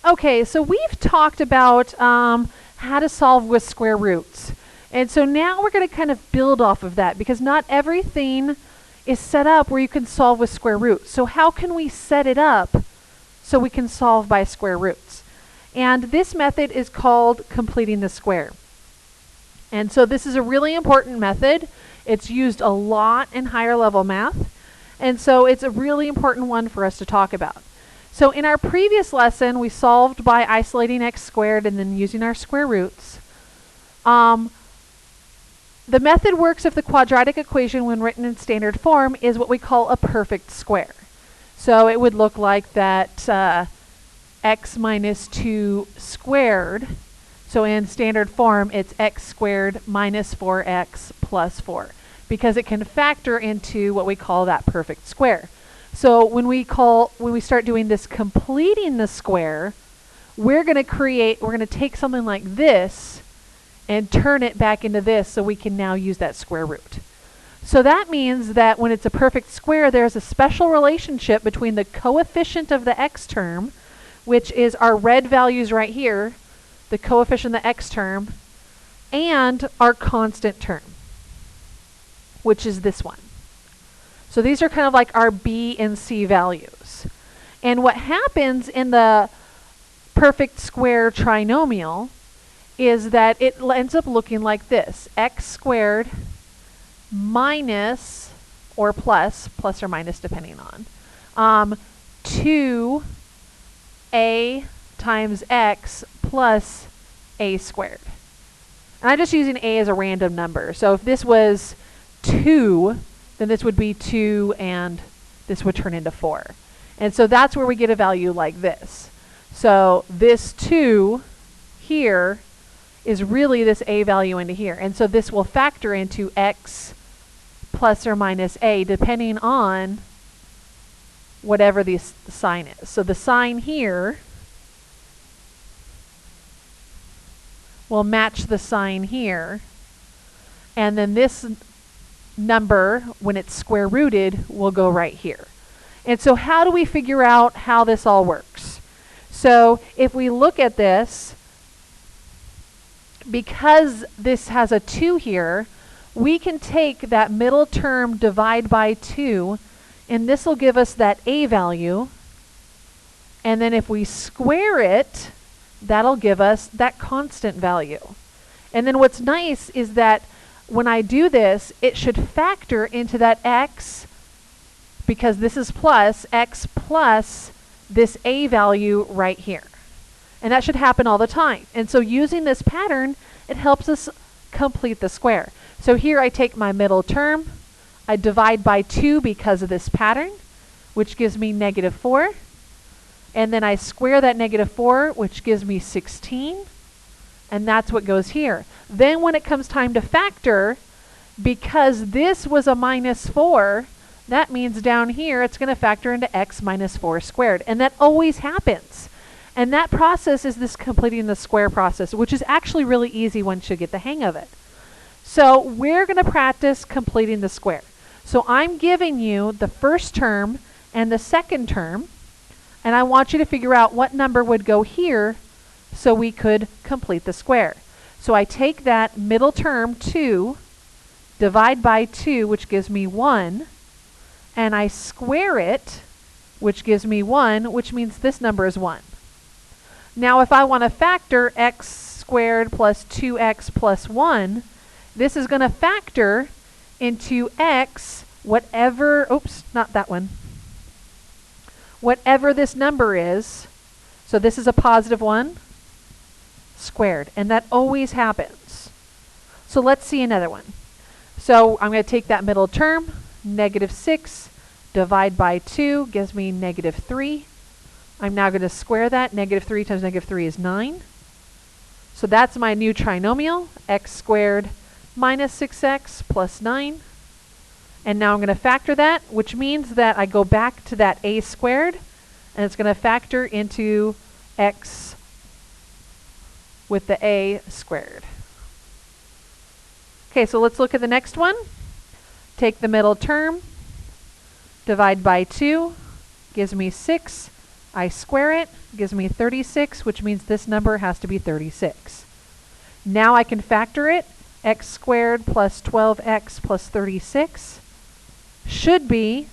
Okay, so we've talked about how to solve with square roots. And so now we're going to kind of build off of that because not everything is set up where you can solve with square roots. So how can we set it up so we can solve by square roots? And this method is called completing the square. And so this is a really important method. It's used a lot in higher level math. And so it's a really important one for us to talk about. So in our previous lesson, we solved by isolating x squared and then using our square roots. The method works if the quadratic equation, when written in standard form, is what we call a perfect square. So it would look like that x minus 2 squared. So in standard form, it's x squared minus 4x plus 4, because it can factor into what we call that perfect square. So when we start doing this completing the square, we're going to take something like this and turn it back into this so we can now use that square root. So that means that when it's a perfect square, there's a special relationship between the coefficient of the x term, which is our red values right here, the coefficient of the x term, and our constant term, which is this one. So these are kind of like our b and c values. And what happens in the perfect square trinomial is that it ends up looking like this: x squared minus or plus or minus depending on, 2a times x plus a squared. And I'm just using a as a random number. So if this was 2, then this would be 2 and this would turn into 4. And so that's where we get a value like this. So this 2 here is really this a value into here. And so this will factor into x plus or minus a depending on whatever the sign is. So the sign here will match the sign here. And then this number, when it's square rooted, will go right here. And so how do we figure out how this all works? So if we look at this, because this has a 2 here, we can take that middle term, divide by 2, and this will give us that a value. And then if we square it, that'll give us that constant value. And then what's nice is that when I do this, it should factor into that x, because this is plus, x plus this a value right here. And that should happen all the time. And so using this pattern, it helps us complete the square. So here I take my middle term, I divide by 2 because of this pattern, which gives me negative 4. And then I square that negative 4, which gives me 16. And that's what goes here. Then when it comes time to factor, because this was a minus 4, that means down here it's going to factor into x minus 4 squared. And that always happens. And that process is this completing the square process, which is actually really easy once you get the hang of it. So we're going to practice completing the square. So I'm giving you the first term and the second term, and I want you to figure out what number would go here so we could complete the square. So I take that middle term, 2, divide by 2, which gives me 1, and I square it, which gives me 1, which means this number is 1. Now if I want to factor x squared plus 2x plus 1, this is going to factor into x, whatever, oops, not that one, whatever this number is. So this is a positive 1 squared, and that always happens. So let's see another one. So I'm going to take that middle term, negative 6, divide by 2, gives me negative 3. I'm now going to square that. Negative 3 times negative 3 is 9. So that's my new trinomial, x squared minus 6x plus 9. And now I'm going to factor that, which means that I go back to that a squared, and it's going to factor into x with the a squared. Okay, so let's look at the next one. Take the middle term, divide by 2, gives me 6. I square it, gives me 36, which means this number has to be 36. Now I can factor it. X squared plus 12x plus 36 should be,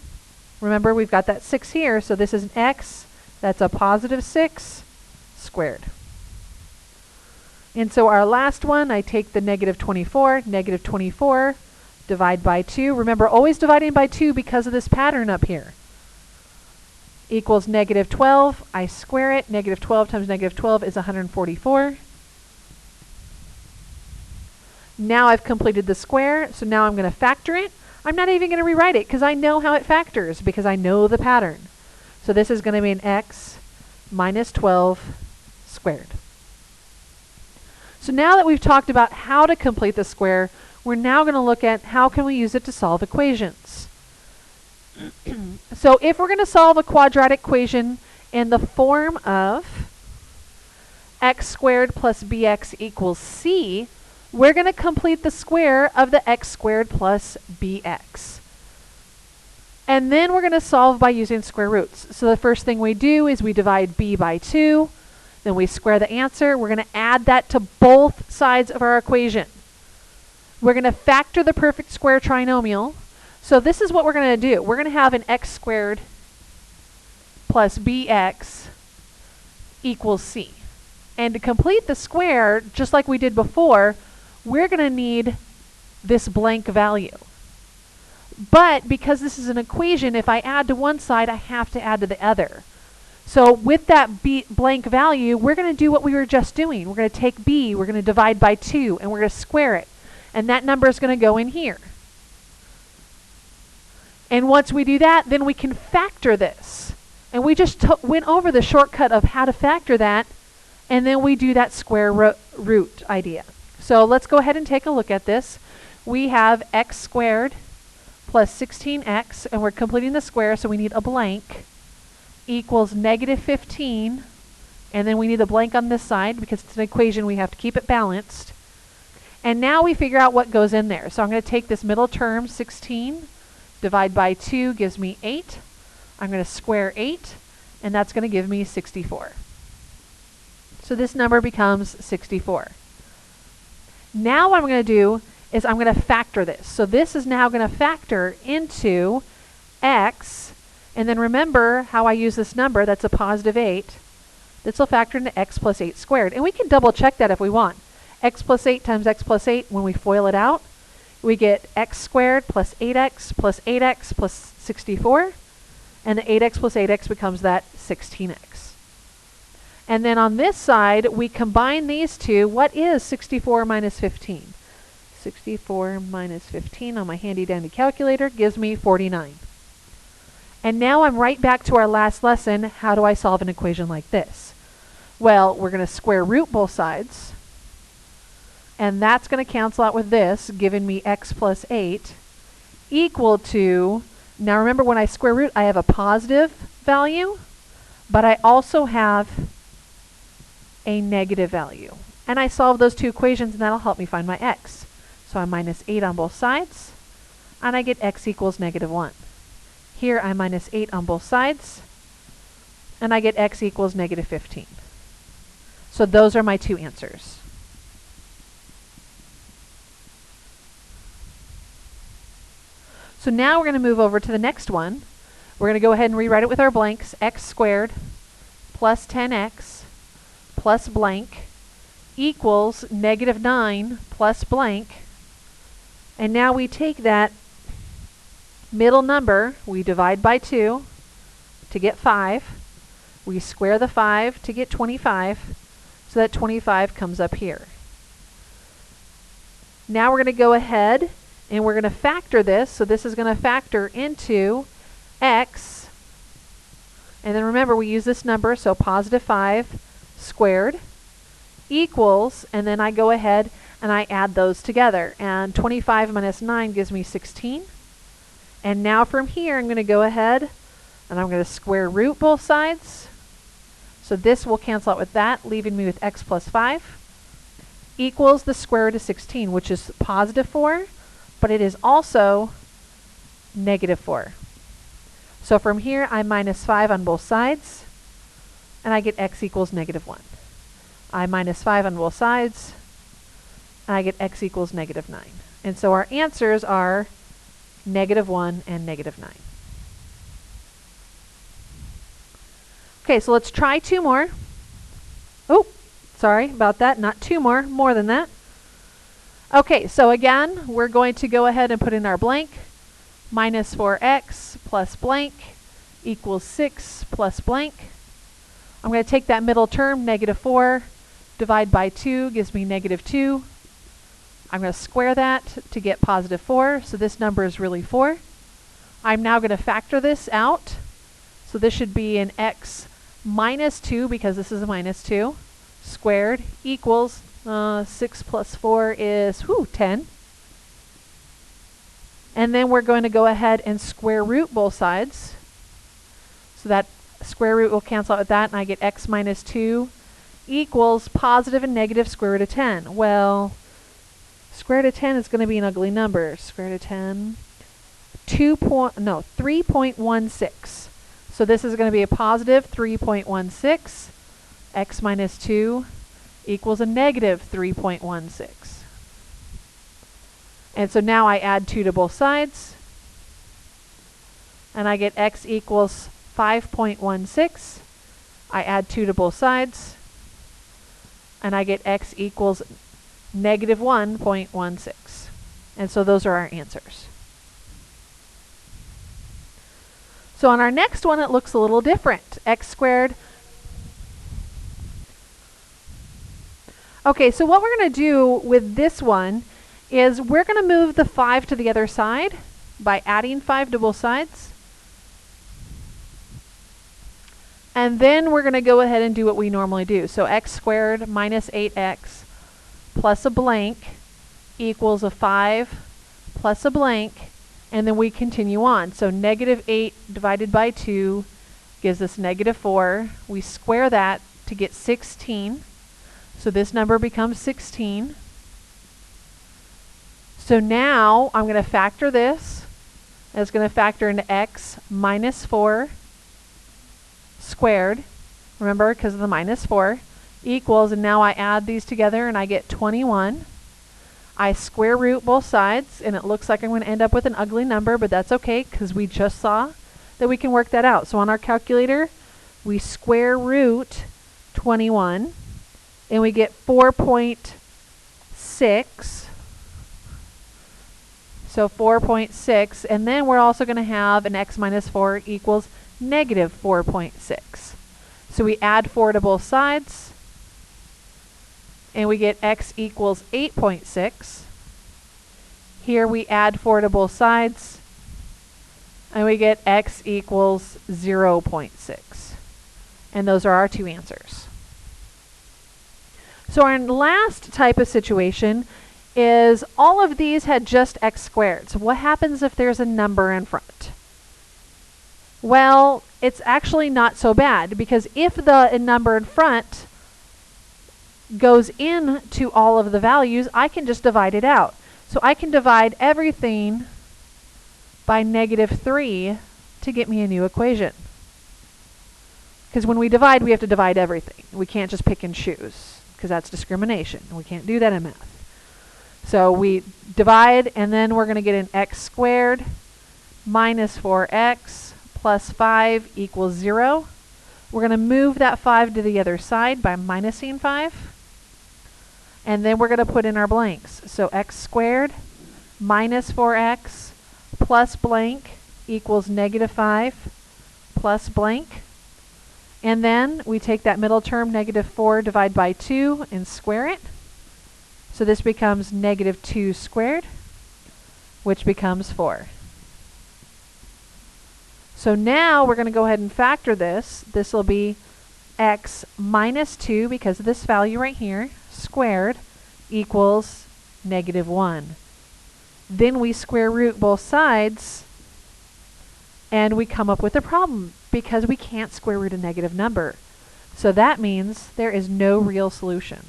remember we've got that 6 here, so this is an x, that's a positive 6 squared. And so our last one, I take the negative 24, divide by 2. Remember, always dividing by 2 because of this pattern up here. Equals negative 12, I square it, negative 12 times negative 12 is 144. Now I've completed the square, so now I'm going to factor it. I'm not even going to rewrite it because I know how it factors because I know the pattern. So this is going to be an x minus 12 squared. So now that we've talked about how to complete the square, we're now going to look at how can we use it to solve equations. So if we're going to solve a quadratic equation in the form of x squared plus bx equals c, we're going to complete the square of the x squared plus bx. And then we're going to solve by using square roots. So the first thing we do is we divide b by 2. Then we square the answer. We're going to add that to both sides of our equation. We're going to factor the perfect square trinomial. So this is what we're going to do. We're going to have an x squared plus bx equals c. And to complete the square, just like we did before, we're going to need this blank value. But because this is an equation, if I add to one side, I have to add to the other. So with that blank value, we're going to do what we were just doing. We're going to take b, we're going to divide by 2, and we're going to square it. And that number is going to go in here. And once we do that, then we can factor this. And we just went over the shortcut of how to factor that, and then we do that square root idea. So let's go ahead and take a look at this. We have x squared plus 16x, and we're completing the square, so we need a blank, equals negative 15, and then we need a blank on this side because it's an equation, we have to keep it balanced. And now we figure out what goes in there. So I'm going to take this middle term, 16, divide by 2 gives me 8. I'm going to square 8, and that's going to give me 64. So this number becomes 64. Now what I'm going to do is I'm going to factor this. So this is now going to factor into x, and then remember how I use this number, that's a positive 8. This will factor into x plus 8 squared. And we can double check that if we want. X plus 8 times x plus 8, when we FOIL it out, we get x squared plus 8x plus 8x plus 64. And the 8x plus 8x becomes that 16x. And then on this side, we combine these two. What is 64 minus 15? 64 minus 15 on my handy dandy calculator gives me 49. And now I'm right back to our last lesson. How do I solve an equation like this? Well, we're going to square root both sides. And that's going to cancel out with this, giving me x plus 8 equal to, now remember when I square root, I have a positive value, but I also have a negative value. And I solve those two equations, and that'll help me find my x. So I'm minus 8 on both sides, and I get x equals negative 1. Here I'm minus 8 on both sides, and I get x equals negative 15. So those are my two answers. So now we're going to move over to the next one. We're going to go ahead and rewrite it with our blanks. X squared plus 10x plus blank equals negative 9 plus blank. And now we take that middle number, we divide by 2 to get 5. We square the 5 to get 25. So that 25 comes up here. Now we're going to go ahead and we're going to factor this. So this is going to factor into x. And then remember, we use this number, so positive 5 squared equals, and then I go ahead and I add those together. And 25 minus 9 gives me 16. And now from here, I'm going to go ahead and I'm going to square root both sides. So this will cancel out with that, leaving me with x plus 5 equals the square root of 16, which is positive 4, but it is also negative 4. So from here, I minus 5 on both sides. and I get x equals negative 1. I minus 5 on both sides, and I get x equals negative 9. And so our answers are negative 1 and negative 9. Okay, so let's try 2 more. Oh, sorry about that. Not 2 more, more than that. Okay, so again, we're going to go ahead and put in our blank. Minus 4x plus blank equals 6 plus blank. I'm going to take that middle term, negative 4, divide by 2 gives me negative 2. I'm going to square that to get positive 4, so this number is really 4. I'm now going to factor this out. So this should be an x minus 2, because this is a minus 2, squared equals 6 plus 4 is 10. And then we're going to go ahead and square root both sides. So that square root will cancel out with that, and I get x minus 2 equals positive and negative square root of 10. Well, square root of 10 is going to be an ugly number. Square root of 10, 3.16. So this is going to be a positive 3.16. X minus 2 equals a negative 3.16. And so now I add 2 to both sides, and I get x equals 5.16. I add 2 to both sides, and I get x equals negative 1.16. And so those are our answers. So on our next one, it looks a little different. X squared. Okay, so what we're going to do with this one is we're going to move the 5 to the other side by adding 5 to both sides. And then we're going to go ahead and do what we normally do. So x squared minus 8x plus a blank equals a 5 plus a blank, and then we continue on. So negative 8 divided by 2 gives us negative 4. We square that to get 16. So this number becomes 16. So now I'm going to factor this. It's going to factor into x minus 4 squared. Remember, because of the minus 4 equals, and now I add these together and I get 21. I square root both sides, and it looks like I'm going to end up with an ugly number, but that's okay because we just saw that we can work that out. So on our calculator, we square root 21, and we get 4.6. So 4.6, and then we're also going to have an x minus 4 equals negative 4.6. So we add 4 to both sides, and we get x equals 8.6. Here we add 4 to both sides, and we get x equals 0.6. And those are our 2 answers. So our last type of situation is all of these had just x squared. So what happens if there's a number in front? Well, it's actually not so bad, because if the number in front goes into all of the values, I can just divide it out. So I can divide everything by negative 3 to get me a new equation. Because when we divide, we have to divide everything. We can't just pick and choose, because that's discrimination. We can't do that in math. So we divide, and then we're going to get an x squared minus 4x plus 5 equals 0. We're going to move that 5 to the other side by minusing 5. And then we're going to put in our blanks. So x squared minus 4x plus blank equals negative 5 plus blank. And then we take that middle term, negative 4, divide by 2, and square it. So this becomes negative 2 squared, which becomes 4. So now we're going to go ahead and factor this. This will be x minus 2, because of this value right here, squared, equals negative 1. Then we square root both sides, and we come up with a problem, because we can't square root a negative number. So that means there is no real solution.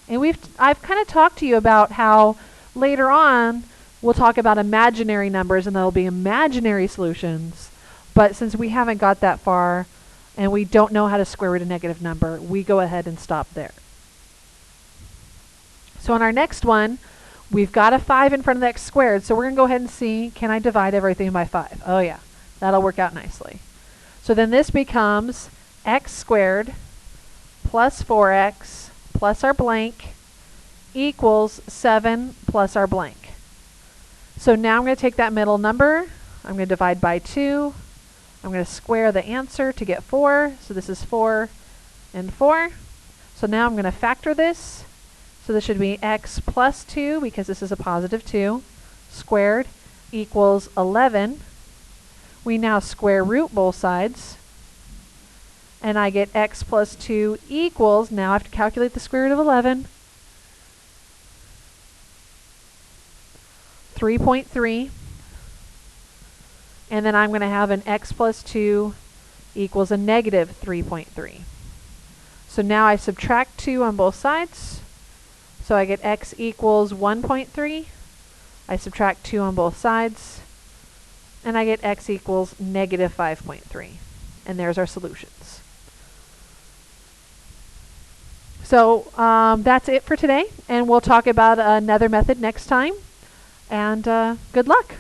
And I've kind of talked to you about how later on we'll talk about imaginary numbers, and there'll be imaginary solutions. But since we haven't got that far, and we don't know how to square root a negative number, we go ahead and stop there. So on our next one, we've got a 5 in front of the x squared, so we're going to go ahead and see, can I divide everything by 5? Oh yeah, that'll work out nicely. So then this becomes x squared plus 4x plus our blank equals 7 plus our blank. So now I'm going to take that middle number, I'm going to divide by 2, I'm going to square the answer to get 4, so this is 4 and 4. So now I'm going to factor this. So this should be x plus 2, because this is a positive 2, squared equals 11. We now square root both sides, and I get x plus 2 equals, now I have to calculate the square root of 11, 3.3. And then I'm going to have an x plus 2 equals a negative 3.3. So now I subtract 2 on both sides. So I get x equals 1.3. I subtract 2 on both sides. And I get x equals negative 5.3. And there's our solutions. So that's it for today. And we'll talk about another method next time. And good luck.